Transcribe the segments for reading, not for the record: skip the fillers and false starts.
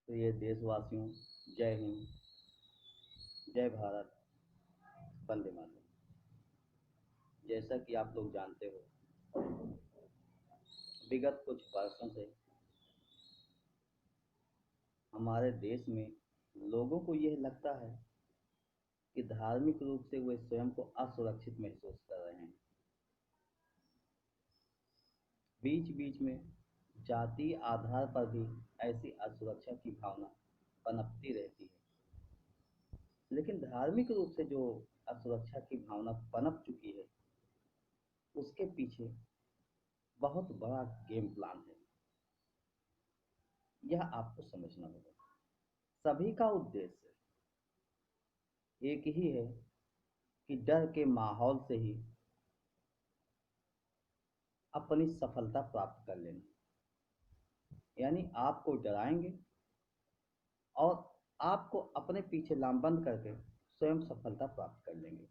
प्रिय देशवासियों, जय हिंद, जय भारत, वंदे मातरम। जैसा कि आप लोग जानते हो, विगत कुछ वर्षों से हमारे देश में लोगों को यह लगता है कि धार्मिक रूप से वे स्वयं को असुरक्षित महसूस कर रहे हैं। बीच बीच में जातीय आधार पर भी ऐसी असुरक्षा की भावना पनपती रहती है। लेकिन धार्मिक रूप से जो असुरक्षा की भावना पनप चुकी है, उसके पीछे बहुत बड़ा गेम प्लान है। यह आपको समझना होगा। सभी का उद्देश्य एक ही है कि डर के माहौल से ही अपनी सफलता प्राप्त कर लेना। यानी आपको डराएंगे और आपको अपने पीछे लामबंद करके स्वयं सफलता प्राप्त कर लेंगे,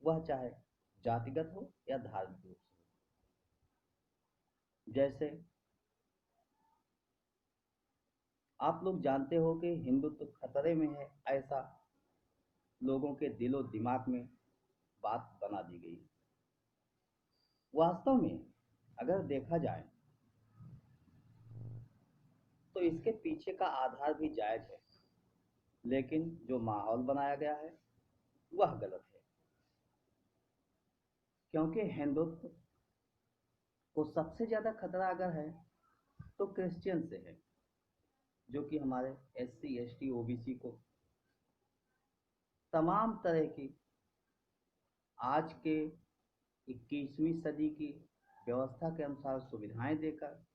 वह चाहे जातिगत हो या धार्मिक रूप से हो। जैसे आप लोग जानते हो कि हिंदुत्व खतरे में है, ऐसा लोगों के दिलो दिमाग में बात बना दी गई। वास्तव में अगर देखा जाए तो इसके पीछे का आधार भी जायज है, लेकिन जो माहौल बनाया गया है वह गलत है। क्योंकि हिंदुत्व को सबसे ज्यादा खतरा अगर है तो क्रिश्चियन से है, जो कि हमारे SC ST OBC को तमाम तरह की आज के 21वीं सदी की व्यवस्था के अनुसार सुविधाएं देकर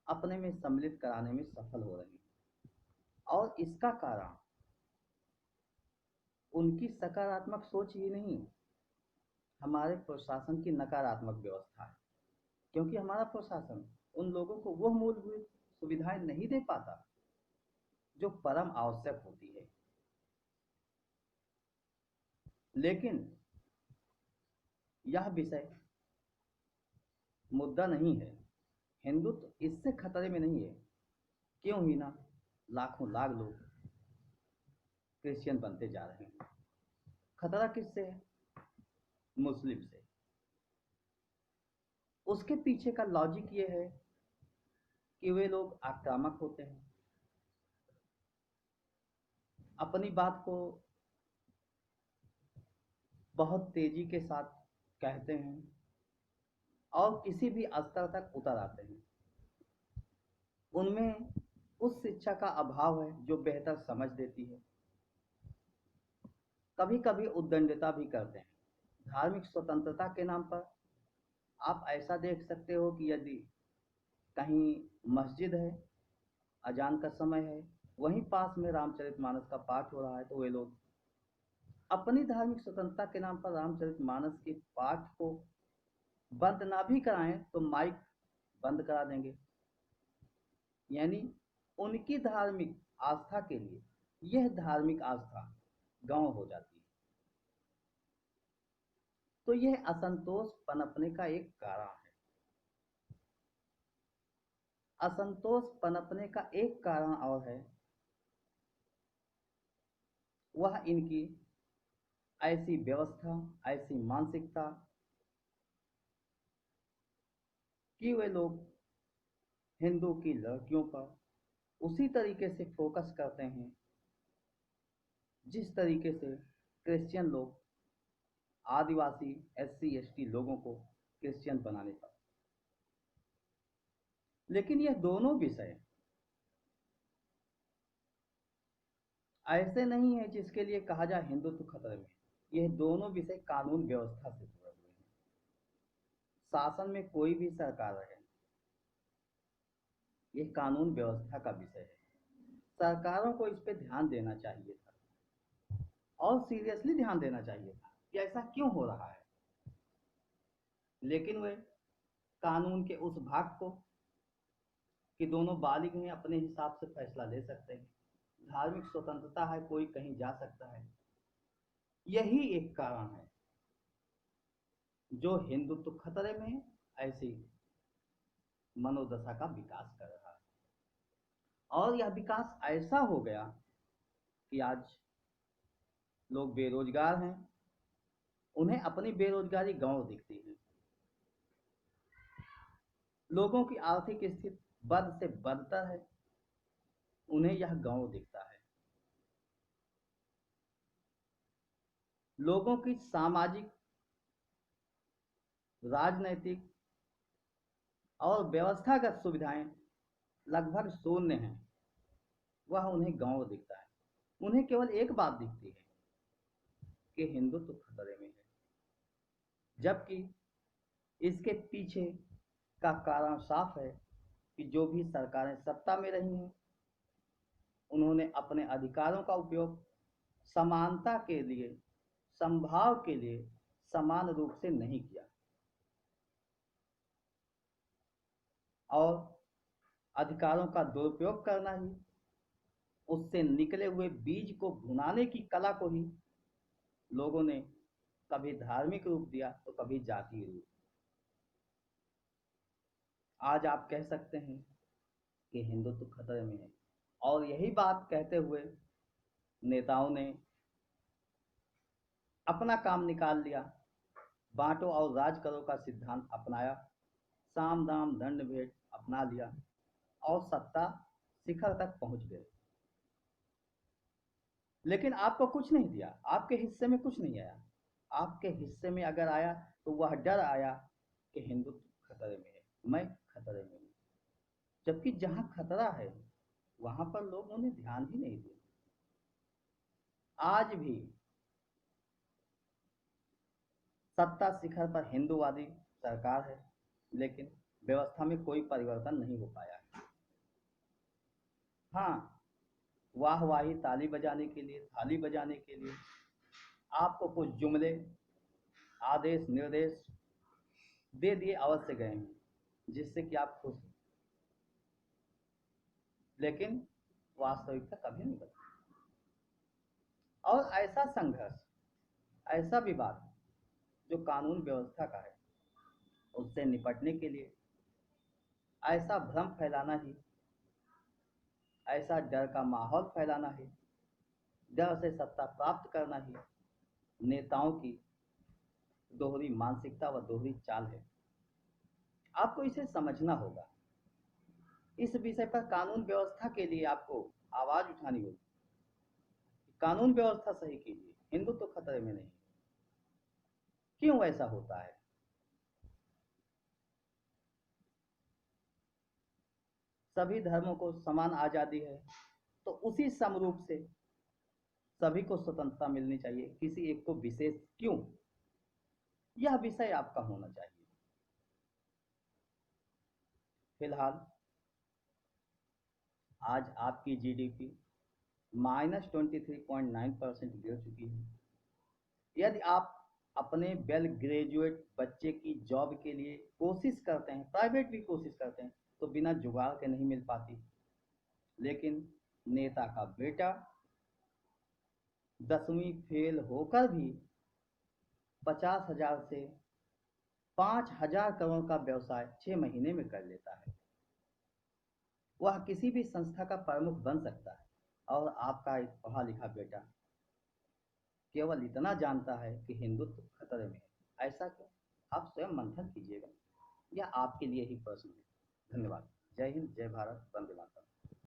अपने में सम्मिलित कराने में सफल हो रहे हैं। और इसका कारण उनकी सकारात्मक सोच ही नहीं, हमारे प्रशासन की नकारात्मक व्यवस्था है। क्योंकि हमारा प्रशासन उन लोगों को वह मूलभूत सुविधाएं नहीं दे पाता जो परम आवश्यक होती है। लेकिन यह विषय मुद्दा नहीं है। हिंदुत्व इससे खतरे में नहीं है। क्यों ही ना लाखों लाख लोग क्रिश्चियन बनते जा रहे हैं। खतरा किससे है? मुस्लिम से। उसके पीछे का लॉजिक ये है कि वे लोग आक्रामक होते हैं, अपनी बात को बहुत तेजी के साथ कहते हैं और किसी भी स्तर तक उतर आते हैं। उनमें उस शिक्षा का अभाव है जो बेहतर समझ देती है। कभी कभी उद्दंडता भी करते हैं। धार्मिक स्वतंत्रता के नाम पर आप ऐसा देख सकते हो कि यदि कहीं मस्जिद है, अजान का समय है, वहीं पास में रामचरितमानस का पाठ हो रहा है, तो वे लोग अपनी धार्मिक स्वतंत्रता के नाम पर रामचरितमानस के पाठ को बंद ना भी कराएं तो माइक बंद करा देंगे। यानी उनकी धार्मिक आस्था के लिए यह धार्मिक आस्था गांव हो जाती है। तो यह असंतोष पनपने का एक कारण है। असंतोष पनपने का एक कारण और है, वह इनकी ऐसी व्यवस्था, ऐसी मानसिकता कि वे लोग हिंदू की लड़कियों पर उसी तरीके से फोकस करते हैं जिस तरीके से क्रिश्चियन लोग आदिवासी SC ST लोगों को क्रिश्चियन बनाने पर। लेकिन यह दोनों विषय ऐसे नहीं है जिसके लिए कहा जाए हिंदुत्व खतरे में। यह दोनों विषय कानून व्यवस्था से जुड़े हुए हैं। शासन में कोई भी सरकार रहे, यह कानून व्यवस्था का विषय है। सरकारों को इस पे ध्यान देना चाहिए था और सीरियसली ध्यान देना चाहिए था कि ऐसा क्यों हो रहा है। लेकिन वे कानून के उस भाग को कि दोनों बालिग हैं, अपने हिसाब से फैसला ले सकते हैं, धार्मिक स्वतंत्रता है, कोई कहीं जा सकता है, यही एक कारण है जो हिंदुत्व खतरे में ऐसी मनोदशा का विकास कर रहा है। और यह विकास ऐसा हो गया कि आज लोग बेरोजगार हैं, उन्हें अपनी बेरोजगारी गांव दिखती है। लोगों की आर्थिक स्थिति बद से बदतर है, उन्हें यह गांव दिखता है। लोगों की सामाजिक, राजनैतिक और व्यवस्थागत सुविधाएं लगभग शून्य हैं, वह उन्हें गांव दिखता है। उन्हें केवल एक बात दिखती है कि हिंदुत्व खतरे में है, जबकि इसके पीछे का कारण साफ है कि जो भी सरकारें सत्ता में रही हैं, उन्होंने अपने अधिकारों का उपयोग समानता के लिए, समभाव के लिए समान रूप से नहीं किया, और अधिकारों का दुरुपयोग करना ही, उससे निकले हुए बीज को भुनाने की कला को ही लोगों ने कभी धार्मिक रूप दिया तो कभी जातीय रूप। आज आप कह सकते हैं कि हिंदुत्व खतरे में है, और यही बात कहते हुए नेताओं ने अपना काम निकाल लिया, बांटो और राज करो का सिद्धांत अपनाया, साम दाम दंड भेद अपना लिया और सत्ता शिखर तक पहुंच गए। लेकिन आपको कुछ नहीं दिया, आपके हिस्से में कुछ नहीं आया। आपके हिस्से में अगर आया तो वह डर आया कि हिंदुत्व खतरे में है, मैं खतरे में हूं। जबकि जहां खतरा है वहां पर लोग उन्हें ध्यान ही नहीं देते। आज भी सत्ता शिखर पर हिंदूवादी सरकार है, लेकिन व्यवस्था में कोई परिवर्तन नहीं हो पाया है। हाँ, वाहवाही ताली बजाने के लिए, थाली बजाने के लिए आपको कुछ जुमले, आदेश, निर्देश दे दिए अवश्य गए हैं, जिससे कि आप खुश हैं, लेकिन वास्तविकता कभी नहीं बदली। और ऐसा संघर्ष, ऐसा विवाद जो कानून व्यवस्था का है, उससे निपटने के लिए ऐसा भ्रम फैलाना ही, ऐसा डर का माहौल फैलाना ही, डर से सत्ता प्राप्त करना ही नेताओं की दोहरी मानसिकता व दोहरी चाल है। आपको इसे समझना होगा। इस विषय पर कानून व्यवस्था के लिए आपको आवाज उठानी होगी। कानून व्यवस्था सही कीजिए, हिंदुत्व तो खतरे में नहीं। क्यों ऐसा होता है? सभी धर्मों को समान आजादी है, तो उसी समरूप से सभी को स्वतंत्रता मिलनी चाहिए, किसी एक को विशेष क्यों? यह विषय आपका होना चाहिए। फिलहाल आज आपकी जीडीपी -23.9% गिर चुकी है। यदि आप अपने वेल ग्रेजुएट बच्चे की जॉब के लिए कोशिश करते हैं, प्राइवेट भी कोशिश करते हैं, तो बिना जुगाड़ के नहीं मिल पाती। लेकिन नेता का बेटा 10वीं फेल होकर भी 50,000 से 5,000 करोड़ का व्यवसाय 6 महीने में कर लेता है। वह किसी भी संस्था का प्रमुख बन सकता है, और आपका एक पढ़ा लिखा बेटा केवल इतना जानता है कि हिंदुत्व खतरे में है। ऐसा क्यों? आप स्वयं मंथन कीजिएगा। यह आपके लिए ही प्रश्न है। धन्यवाद। जय हिंद, जय भारत, वंदे मातरम।